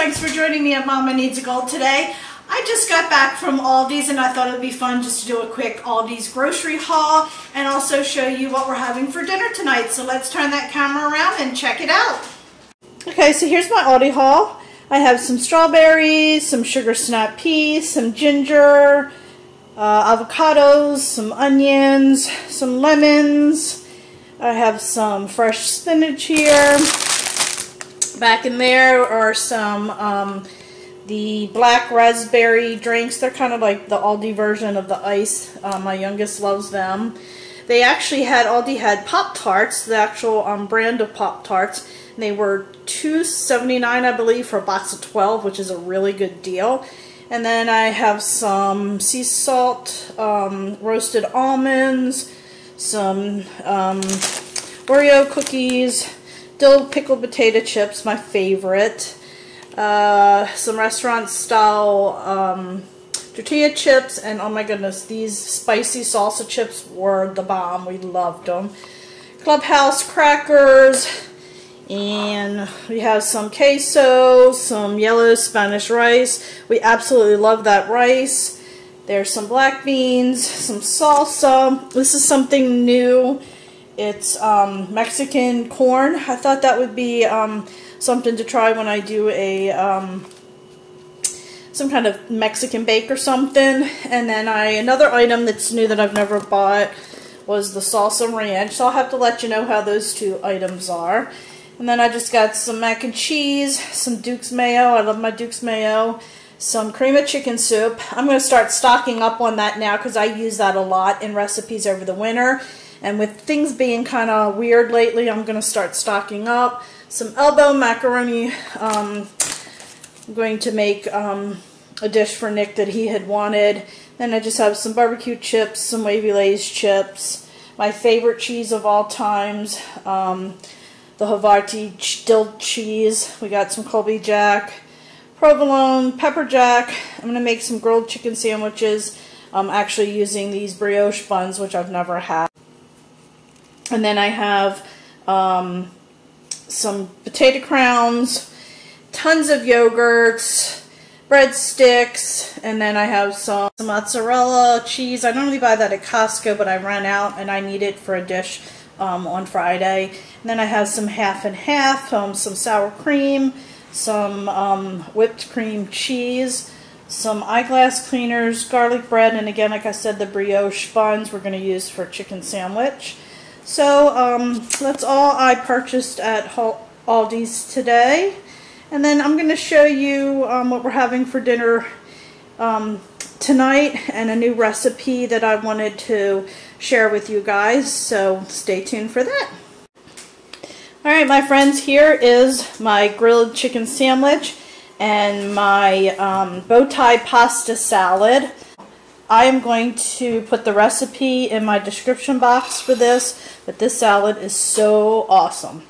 Thanks for joining me at Mama Needs a Goal today. I just got back from Aldi's and I thought it would be fun just to do a quick Aldi's grocery haul and also show you what we're having for dinner tonight. So let's turn that camera around and check it out. Okay, so here's my Aldi haul. I have some strawberries, some sugar snap peas, some ginger, avocados, some onions, some lemons. I have some fresh spinach here. Back in there are some the black raspberry drinks. They're kind of like the Aldi version of the ice. My youngest loves them. They actually had, Aldi had Pop-Tarts, the actual brand of Pop-Tarts. They were $2.79, I believe, for a box of 12, which is a really good deal. And then I have some sea salt, roasted almonds, some Oreo cookies, dill pickled potato chips, my favorite. Some restaurant style tortilla chips, and oh my goodness, these spicy salsa chips were the bomb. We loved them. Clubhouse crackers, and we have some queso, some yellow Spanish rice. We absolutely love that rice. There's some black beans, some salsa. This is something new. It's Mexican corn. I thought that would be something to try when I do a some kind of Mexican bake or something. And then another item that's new that I've never bought was the salsa ranch. So I'll have to let you know how those two items are. And then I just got some mac and cheese, some Duke's mayo. I love my Duke's mayo. Some cream of chicken soup. I'm going to start stocking up on that now because I use that a lot in recipes over the winter. And with things being kind of weird lately, I'm going to start stocking up. Some elbow macaroni. I'm going to make a dish for Nick that he had wanted. Then I just have some barbecue chips, some Wavy Lay's chips. My favorite cheese of all times, the Havarti dill cheese. We got some Colby Jack, provolone, pepper jack. I'm going to make some grilled chicken sandwiches. I'm actually using these brioche buns, which I've never had. And then I have some potato crowns, tons of yogurts, breadsticks, and then I have some mozzarella cheese. I normally buy that at Costco, but I ran out and I need it for a dish on Friday. And then I have some half and half, some sour cream, some whipped cream cheese, some eyeglass cleaners, garlic bread, and again, like I said, the brioche buns we're going to use for chicken sandwich. So that's all I purchased at Aldi's today. And then I'm going to show you what we're having for dinner tonight and a new recipe that I wanted to share with you guys. So stay tuned for that. Alright, my friends, here is my grilled chicken sandwich and my Bowtie Pasta salad. I am going to put the recipe in my description box for this, but this salad is so awesome.